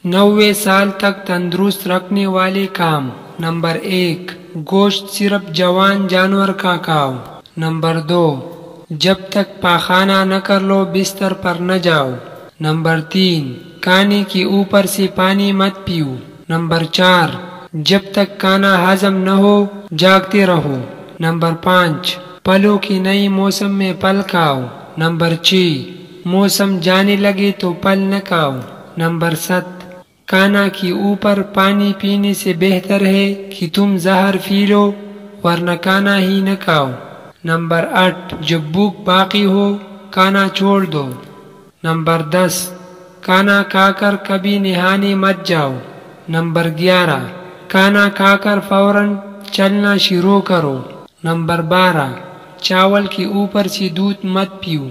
90 سال تک تندرست رکھنے والے کام۔ نمبر 1، گوشت صرف جوان جانور کا کھاؤ۔ نمبر 2، جب تک پاخانہ نہ کر لو بستر پر نہ جاؤ۔ نمبر 3، کھانے کے اوپر سے پانی مت پیو۔ نمبر 4، جب تک کھانا ہضم نہ ہو جاگتے رہو۔ نمبر 5، پھلوں کے نئے موسم میں پھل کھاؤ۔ نمبر 6، موسم جانے لگے تو پھل نہ کھاؤ۔ نمبر 7، کھانا کے اوپر پانی پینے سے بہتر ہے کہ تم زہر پی لو ورنہ کھانا ہی نہ کھاؤ۔ نمبر 8، جب بھوک باقی ہو کھانا چھوڑ دو۔ نمبر 10، کھانا کھا کر کبھی نہانے مت جاؤ۔ نمبر 11، کھانا کھا کر فوراً چلنا شروع کرو۔ نمبر 12، چاول کے اوپر سے دودھ مت پیو۔